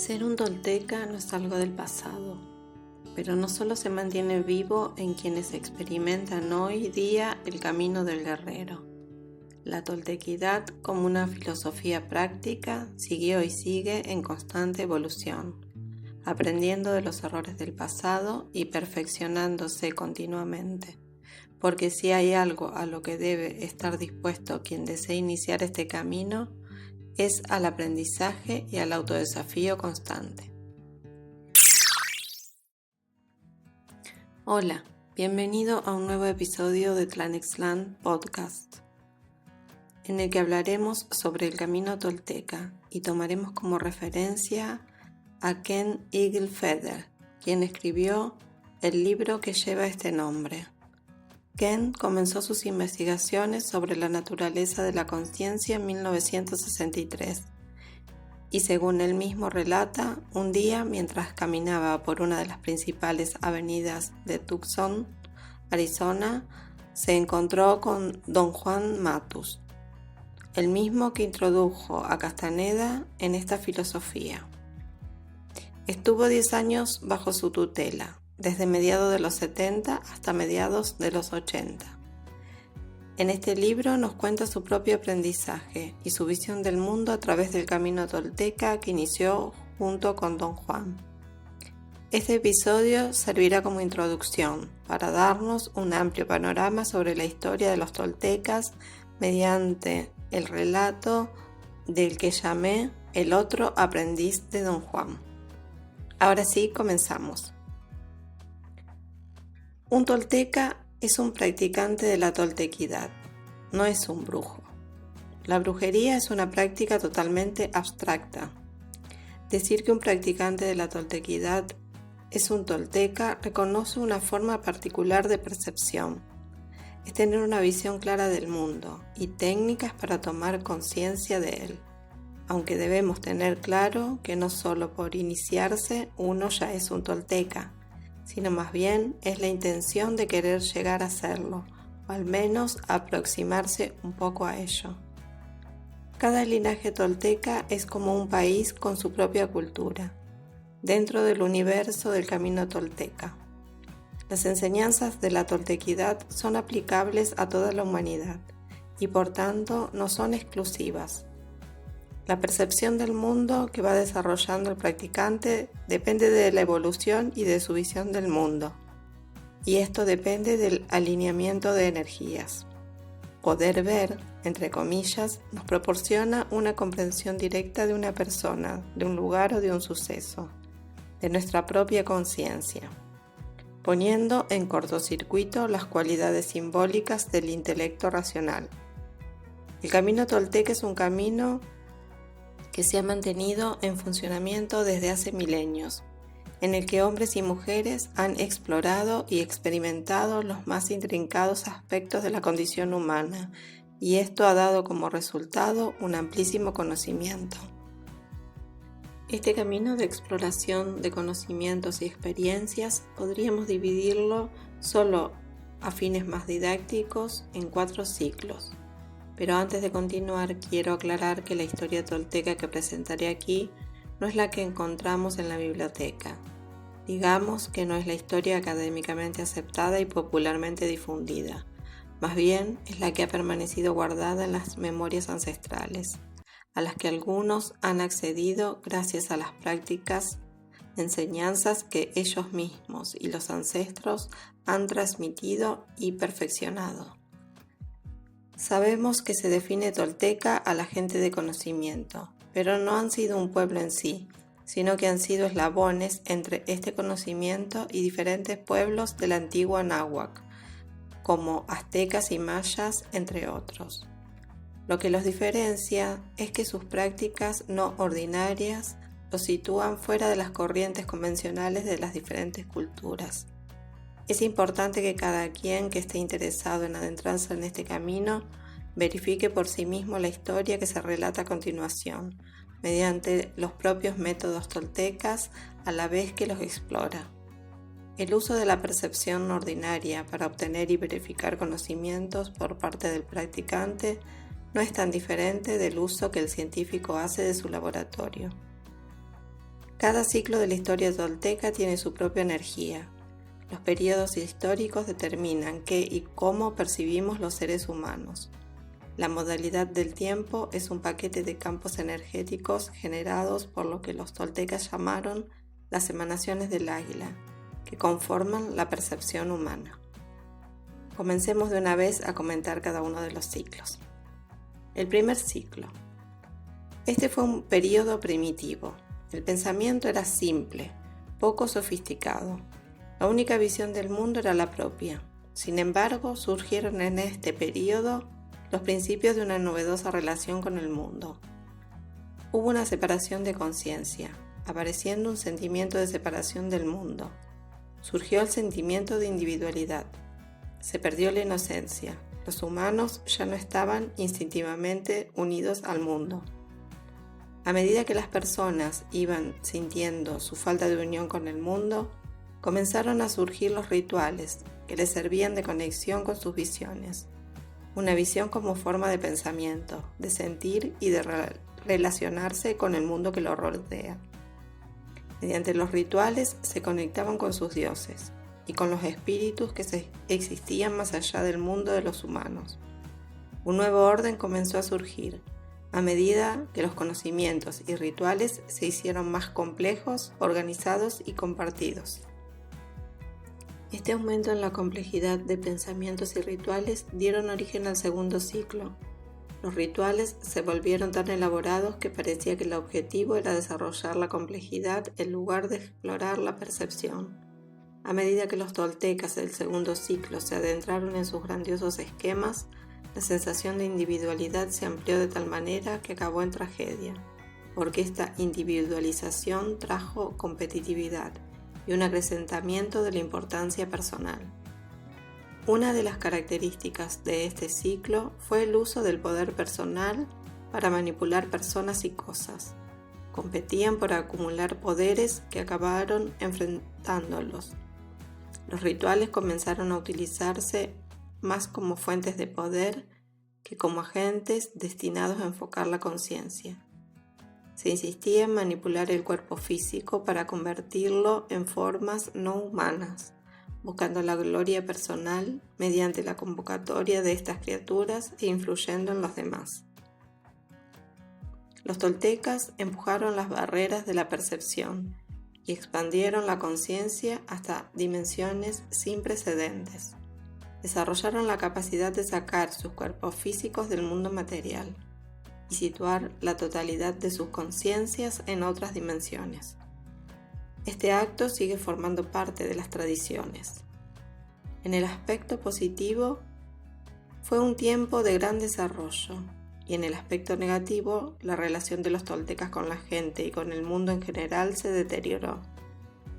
Ser un tolteca no es algo del pasado, pero no solo se mantiene vivo en quienes experimentan hoy día el camino del guerrero. La toltequidad, como una filosofía práctica, siguió y sigue en constante evolución, aprendiendo de los errores del pasado y perfeccionándose continuamente. Porque si hay algo a lo que debe estar dispuesto quien desee iniciar este camino, es al aprendizaje y al autodesafío constante. Hola, bienvenido a un nuevo episodio de Tlanextlan Podcast, en el que hablaremos sobre el camino tolteca y tomaremos como referencia a Ken Eaglefeather, quien escribió el libro que lleva este nombre. Ken comenzó sus investigaciones sobre la naturaleza de la conciencia en 1963 y, según él mismo relata, un día mientras caminaba por una de las principales avenidas de Tucson, Arizona, se encontró con Don Juan Matus, el mismo que introdujo a Castaneda en esta filosofía. Estuvo 10 años bajo su tutela, desde mediados de los 70 hasta mediados de los 80. En este libro nos cuenta su propio aprendizaje y su visión del mundo a través del camino tolteca que inició junto con Don Juan. Este episodio servirá como introducción para darnos un amplio panorama sobre la historia de los toltecas mediante el relato del que llamé el otro aprendiz de Don Juan. Ahora sí, comenzamos. Un tolteca es un practicante de la toltequidad, no es un brujo. La brujería es una práctica totalmente abstracta. Decir que un practicante de la toltequidad es un tolteca reconoce una forma particular de percepción. Es tener una visión clara del mundo y técnicas para tomar conciencia de él, aunque debemos tener claro que no solo por iniciarse uno ya es un tolteca, sino más bien es la intención de querer llegar a serlo, o al menos aproximarse un poco a ello. Cada linaje tolteca es como un país con su propia cultura, dentro del universo del camino tolteca. Las enseñanzas de la toltequidad son aplicables a toda la humanidad y por tanto no son exclusivas. La percepción del mundo que va desarrollando el practicante depende de la evolución y de su visión del mundo, y esto depende del alineamiento de energías. Poder ver, entre comillas, nos proporciona una comprensión directa de una persona, de un lugar o de un suceso, de nuestra propia conciencia, poniendo en cortocircuito las cualidades simbólicas del intelecto racional. El camino tolteca es un camino que se ha mantenido en funcionamiento desde hace milenios, en el que hombres y mujeres han explorado y experimentado los más intrincados aspectos de la condición humana, y esto ha dado como resultado un amplísimo conocimiento. Este camino de exploración de conocimientos y experiencias podríamos dividirlo solo a fines más didácticos en 4 ciclos. Pero antes de continuar, quiero aclarar que la historia tolteca que presentaré aquí no es la que encontramos en la biblioteca. Digamos que no es la historia académicamente aceptada y popularmente difundida. Más bien es la que ha permanecido guardada en las memorias ancestrales, a las que algunos han accedido gracias a las prácticas, enseñanzas que ellos mismos y los ancestros han transmitido y perfeccionado. Sabemos que se define tolteca a la gente de conocimiento, pero no han sido un pueblo en sí, sino que han sido eslabones entre este conocimiento y diferentes pueblos de la antigua náhuatl, como aztecas y mayas, entre otros. Lo que los diferencia es que sus prácticas no ordinarias los sitúan fuera de las corrientes convencionales de las diferentes culturas. Es importante que cada quien que esté interesado en adentrarse en este camino verifique por sí mismo la historia que se relata a continuación, mediante los propios métodos toltecas a la vez que los explora. El uso de la percepción ordinaria para obtener y verificar conocimientos por parte del practicante no es tan diferente del uso que el científico hace de su laboratorio. Cada ciclo de la historia tolteca tiene su propia energía. Los periodos históricos determinan qué y cómo percibimos los seres humanos. La modalidad del tiempo es un paquete de campos energéticos generados por lo que los toltecas llamaron las emanaciones del águila, que conforman la percepción humana. Comencemos de una vez a comentar cada uno de los ciclos. El primer ciclo. Este fue un periodo primitivo. El pensamiento era simple, poco sofisticado. La única visión del mundo era la propia. Sin embargo, surgieron en este periodo los principios de una novedosa relación con el mundo. Hubo una separación de conciencia, apareciendo un sentimiento de separación del mundo. Surgió el sentimiento de individualidad. Se perdió la inocencia. Los humanos ya no estaban instintivamente unidos al mundo. A medida que las personas iban sintiendo su falta de unión con el mundo, comenzaron a surgir los rituales que les servían de conexión con sus visiones. Una visión como forma de pensamiento, de sentir y de relacionarse con el mundo que lo rodea. Mediante los rituales se conectaban con sus dioses y con los espíritus que existían más allá del mundo de los humanos. Un nuevo orden comenzó a surgir a medida que los conocimientos y rituales se hicieron más complejos, organizados y compartidos. Este aumento en la complejidad de pensamientos y rituales dieron origen al segundo ciclo. Los rituales se volvieron tan elaborados que parecía que el objetivo era desarrollar la complejidad en lugar de explorar la percepción. A medida que los toltecas del segundo ciclo se adentraron en sus grandiosos esquemas, la sensación de individualidad se amplió de tal manera que acabó en tragedia, porque esta individualización trajo competitividad y un acrecentamiento de la importancia personal. Una de las características de este ciclo fue el uso del poder personal para manipular personas y cosas. Competían por acumular poderes que acabaron enfrentándolos. Los rituales comenzaron a utilizarse más como fuentes de poder que como agentes destinados a enfocar la conciencia. Se insistía en manipular el cuerpo físico para convertirlo en formas no humanas, buscando la gloria personal mediante la convocatoria de estas criaturas e influyendo en los demás. Los toltecas empujaron las barreras de la percepción y expandieron la conciencia hasta dimensiones sin precedentes. Desarrollaron la capacidad de sacar sus cuerpos físicos del mundo material y situar la totalidad de sus conciencias en otras dimensiones. Este acto sigue formando parte de las tradiciones. En el aspecto positivo, fue un tiempo de gran desarrollo, y en el aspecto negativo, la relación de los toltecas con la gente y con el mundo en general se deterioró.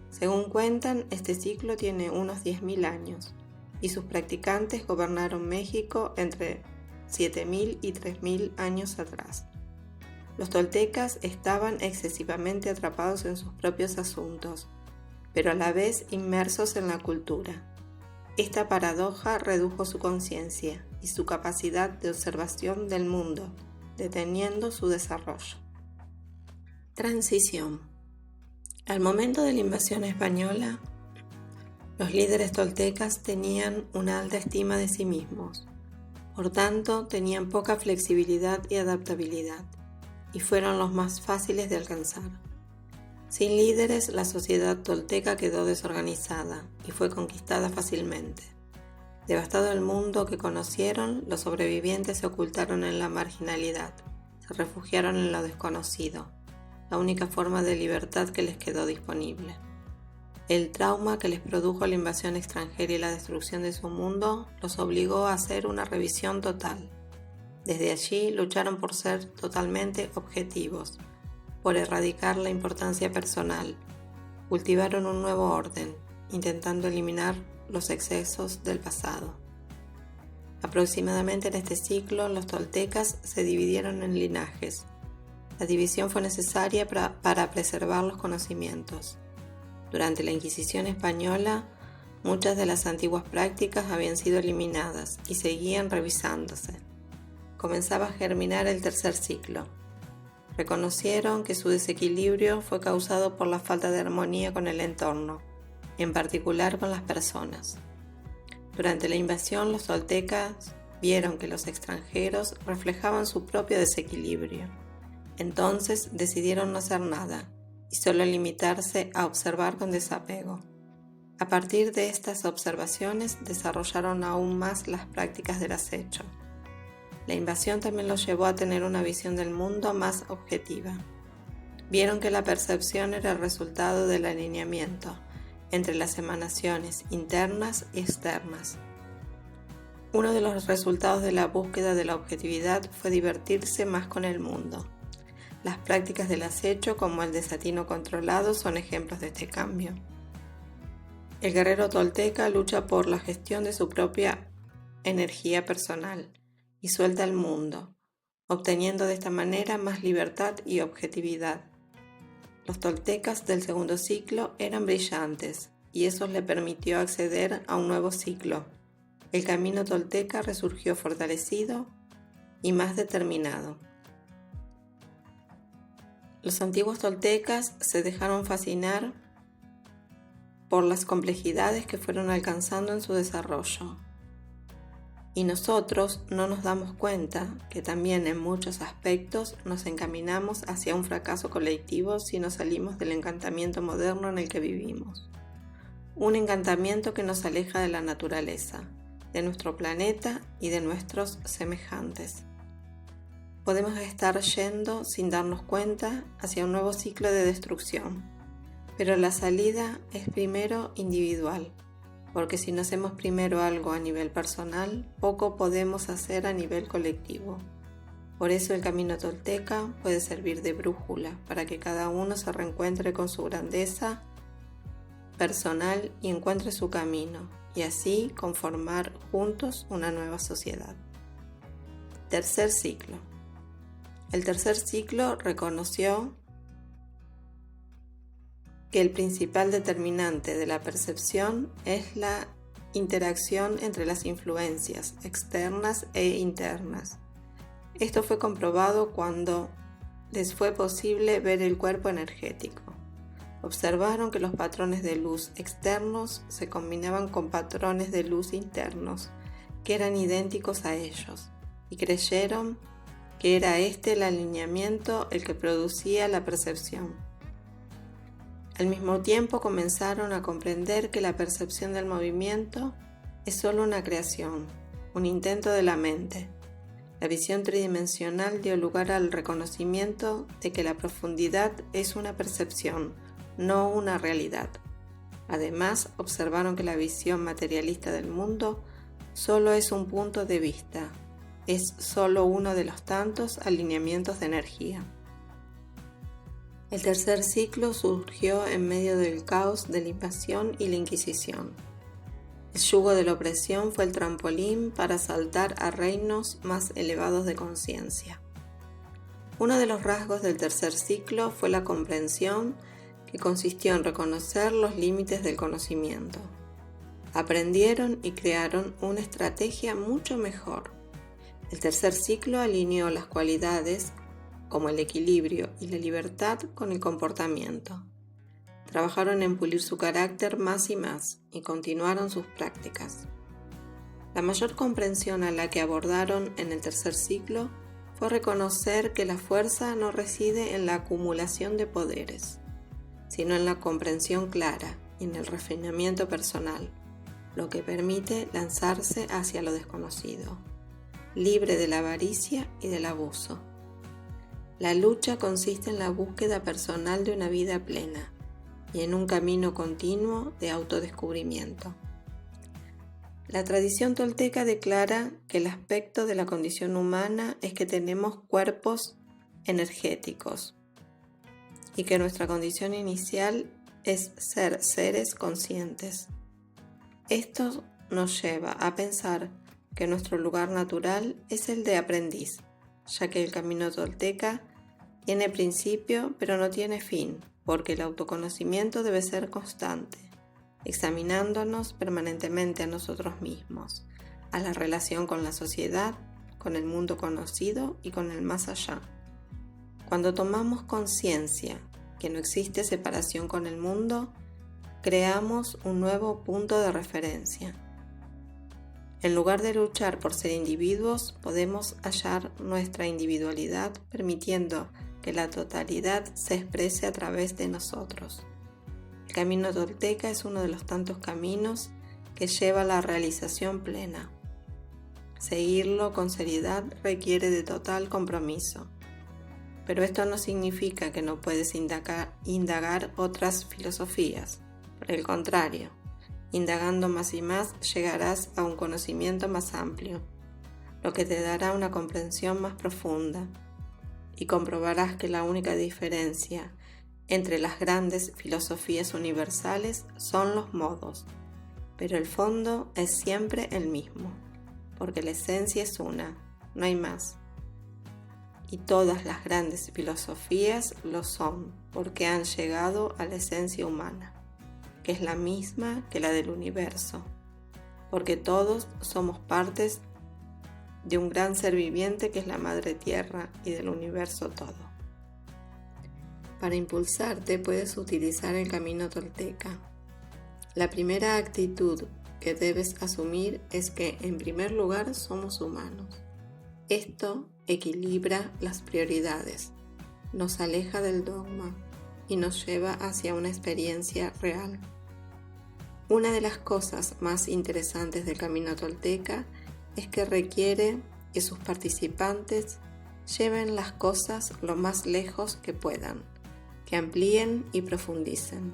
Según cuentan, este ciclo tiene unos 10.000 años, y sus practicantes gobernaron México entre 7.000 y 3.000 años atrás. Los toltecas estaban excesivamente atrapados en sus propios asuntos, pero a la vez inmersos en la cultura. Esta paradoja redujo su conciencia y su capacidad de observación del mundo, deteniendo su desarrollo. Transición. Al momento de la invasión española, los líderes toltecas tenían una alta estima de sí mismos. Por tanto, tenían poca flexibilidad y adaptabilidad, y fueron los más fáciles de alcanzar. Sin líderes, la sociedad tolteca quedó desorganizada y fue conquistada fácilmente. Devastado el mundo que conocieron, los sobrevivientes se ocultaron en la marginalidad, se refugiaron en lo desconocido, la única forma de libertad que les quedó disponible. El trauma que les produjo la invasión extranjera y la destrucción de su mundo los obligó a hacer una revisión total. Desde allí lucharon por ser totalmente objetivos, por erradicar la importancia personal. Cultivaron un nuevo orden, intentando eliminar los excesos del pasado. Aproximadamente en este ciclo, los toltecas se dividieron en linajes. La división fue necesaria para preservar los conocimientos. Durante la Inquisición española, muchas de las antiguas prácticas habían sido eliminadas y seguían revisándose. Comenzaba a germinar el tercer ciclo. Reconocieron que su desequilibrio fue causado por la falta de armonía con el entorno, en particular con las personas. Durante la invasión, los toltecas vieron que los extranjeros reflejaban su propio desequilibrio. Entonces decidieron no hacer nada y solo limitarse a observar con desapego. A partir de estas observaciones desarrollaron aún más las prácticas del acecho. La invasión también los llevó a tener una visión del mundo más objetiva. Vieron que la percepción era el resultado del alineamiento entre las emanaciones internas y externas. Uno de los resultados de la búsqueda de la objetividad fue divertirse más con el mundo. Las prácticas del acecho, como el desatino controlado, son ejemplos de este cambio. El guerrero tolteca lucha por la gestión de su propia energía personal y suelta al mundo, obteniendo de esta manera más libertad y objetividad. Los toltecas del segundo ciclo eran brillantes y eso le permitió acceder a un nuevo ciclo. El camino tolteca resurgió fortalecido y más determinado. Los antiguos toltecas se dejaron fascinar por las complejidades que fueron alcanzando en su desarrollo. Y nosotros no nos damos cuenta que también en muchos aspectos nos encaminamos hacia un fracaso colectivo si no salimos del encantamiento moderno en el que vivimos. Un encantamiento que nos aleja de la naturaleza, de nuestro planeta y de nuestros semejantes. Podemos estar yendo sin darnos cuenta hacia un nuevo ciclo de destrucción, pero la salida es primero individual. Porque si no hacemos primero algo a nivel personal, poco podemos hacer a nivel colectivo. Por eso el camino tolteca puede servir de brújula para que cada uno se reencuentre con su grandeza personal y encuentre su camino, y así conformar juntos una nueva sociedad. Tercer ciclo. El tercer ciclo reconoció que el principal determinante de la percepción es la interacción entre las influencias externas e internas. Esto fue comprobado cuando les fue posible ver el cuerpo energético. Observaron que los patrones de luz externos se combinaban con patrones de luz internos, que eran idénticos a ellos, y creyeron que era este el alineamiento el que producía la percepción. Al mismo tiempo comenzaron a comprender que la percepción del movimiento es solo una creación, un intento de la mente. La visión tridimensional dio lugar al reconocimiento de que la profundidad es una percepción, no una realidad. Además, observaron que la visión materialista del mundo solo es un punto de vista, es solo uno de los tantos alineamientos de energía. El tercer ciclo surgió en medio del caos de la invasión y la Inquisición. El yugo de la opresión fue el trampolín para saltar a reinos más elevados de conciencia. Uno de los rasgos del tercer ciclo fue la comprensión, que consistió en reconocer los límites del conocimiento. Aprendieron y crearon una estrategia mucho mejor. El tercer ciclo alineó las cualidades como el equilibrio y la libertad con el comportamiento. Trabajaron en pulir su carácter más y más y continuaron sus prácticas. La mayor comprensión a la que abordaron en el tercer ciclo fue reconocer que la fuerza no reside en la acumulación de poderes, sino en la comprensión clara y en el refinamiento personal, lo que permite lanzarse hacia lo desconocido, libre de la avaricia y del abuso. La lucha consiste en la búsqueda personal de una vida plena y en un camino continuo de autodescubrimiento. La tradición tolteca declara que el aspecto de la condición humana es que tenemos cuerpos energéticos y que nuestra condición inicial es ser seres conscientes. Esto nos lleva a pensar que nuestro lugar natural es el de aprendiz, ya que el camino tolteca tiene principio pero no tiene fin, porque el autoconocimiento debe ser constante, examinándonos permanentemente a nosotros mismos, a la relación con la sociedad, con el mundo conocido y con el más allá. Cuando tomamos conciencia que no existe separación con el mundo, creamos un nuevo punto de referencia. En lugar de luchar por ser individuos, podemos hallar nuestra individualidad permitiendo que la totalidad se exprese a través de nosotros. El camino tolteca es uno de los tantos caminos que lleva a la realización plena. Seguirlo con seriedad requiere de total compromiso. Pero esto no significa que no puedes indagar otras filosofías. Por el contrario, indagando más y más llegarás a un conocimiento más amplio, lo que te dará una comprensión más profunda, y comprobarás que la única diferencia entre las grandes filosofías universales son los modos, pero el fondo es siempre el mismo, porque la esencia es una, no hay más. Y todas las grandes filosofías lo son, porque han llegado a la esencia humana, que es la misma que la del universo, porque todos somos partes de un gran ser viviente que es la Madre Tierra y del universo todo. Para impulsarte puedes utilizar el camino tolteca. La primera actitud que debes asumir es que, en primer lugar, somos humanos. Esto equilibra las prioridades, nos aleja del dogma y nos lleva hacia una experiencia real. Una de las cosas más interesantes del camino tolteca es que requiere que sus participantes lleven las cosas lo más lejos que puedan, que amplíen y profundicen.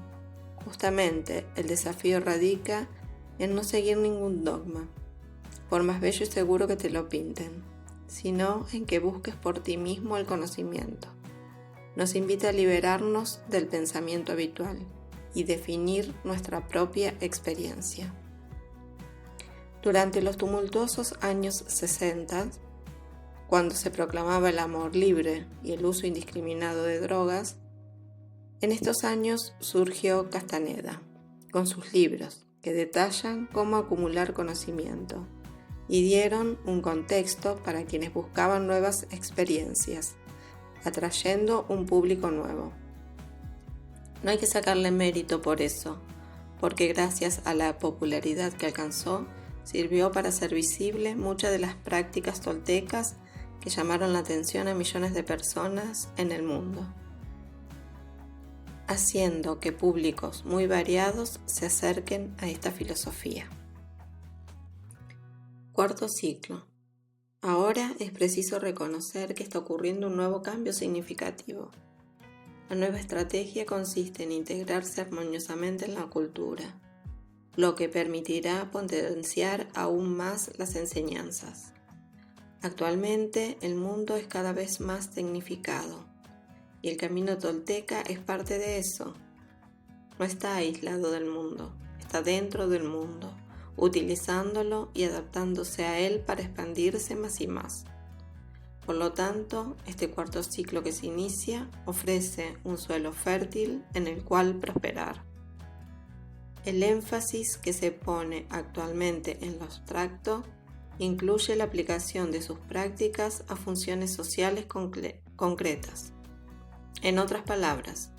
Justamente el desafío radica en no seguir ningún dogma, por más bello y seguro que te lo pinten, sino en que busques por ti mismo el conocimiento. Nos invita a liberarnos del pensamiento habitual y definir nuestra propia experiencia. Durante los tumultuosos años 60, cuando se proclamaba el amor libre y el uso indiscriminado de drogas, en estos años surgió Castaneda, con sus libros que detallan cómo acumular conocimiento y dieron un contexto para quienes buscaban nuevas experiencias, atrayendo un público nuevo. No hay que sacarle mérito por eso, porque gracias a la popularidad que alcanzó, sirvió para hacer visible muchas de las prácticas toltecas que llamaron la atención a millones de personas en el mundo, haciendo que públicos muy variados se acerquen a esta filosofía. Cuarto ciclo. Ahora es preciso reconocer que está ocurriendo un nuevo cambio significativo. La nueva estrategia consiste en integrarse armoniosamente en la cultura, lo que permitirá potenciar aún más las enseñanzas. Actualmente el mundo es cada vez más tecnificado y el camino tolteca es parte de eso. No está aislado del mundo, está dentro del mundo, utilizándolo y adaptándose a él para expandirse más y más. Por lo tanto, este cuarto ciclo que se inicia ofrece un suelo fértil en el cual prosperar. El énfasis que se pone actualmente en lo abstracto incluye la aplicación de sus prácticas a funciones sociales concretas. En otras palabras,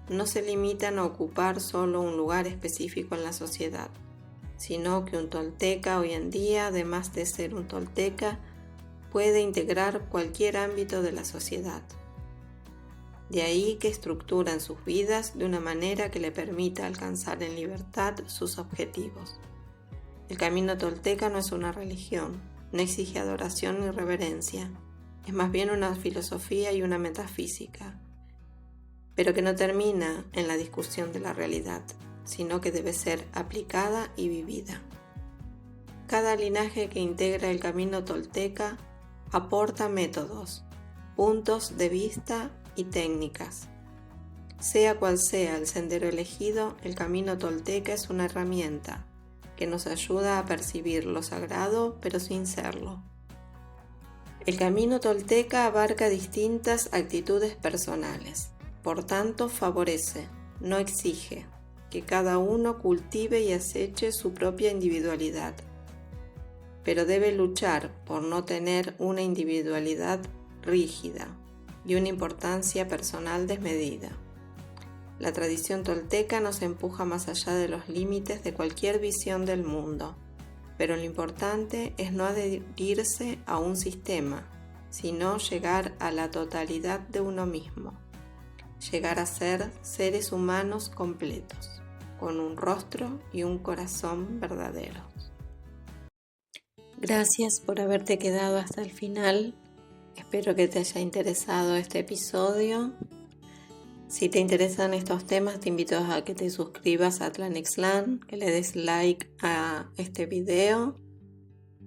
no se limitan a ocupar solo un lugar específico en la sociedad, sino que un tolteca hoy en día, además de ser un tolteca, puede integrar cualquier ámbito de la sociedad. De ahí que estructuran sus vidas de una manera que le permita alcanzar en libertad sus objetivos. El camino tolteca no es una religión, no exige adoración ni reverencia, es más bien una filosofía y una metafísica, pero que no termina en la discusión de la realidad, sino que debe ser aplicada y vivida. Cada linaje que integra el camino tolteca aporta métodos, puntos de vista y técnicas. Sea cual sea el sendero elegido, el camino tolteca es una herramienta que nos ayuda a percibir lo sagrado, pero sin serlo. El camino tolteca abarca distintas actitudes personales, por tanto favorece, no exige, que cada uno cultive y aceche su propia individualidad, pero debe luchar por no tener una individualidad rígida, y una importancia personal desmedida. La tradición tolteca nos empuja más allá de los límites de cualquier visión del mundo, pero lo importante es no adherirse a un sistema, sino llegar a la totalidad de uno mismo, llegar a ser seres humanos completos, con un rostro y un corazón verdaderos. Gracias por haberte quedado hasta el final. Espero que te haya interesado este episodio. Si te interesan estos temas, te invito a que te suscribas a Tlanexlan, que le des like a este video,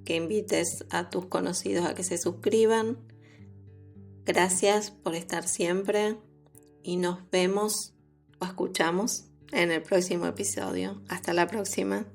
que invites a tus conocidos a que se suscriban. Gracias por estar siempre y nos vemos o escuchamos en el próximo episodio. Hasta la próxima.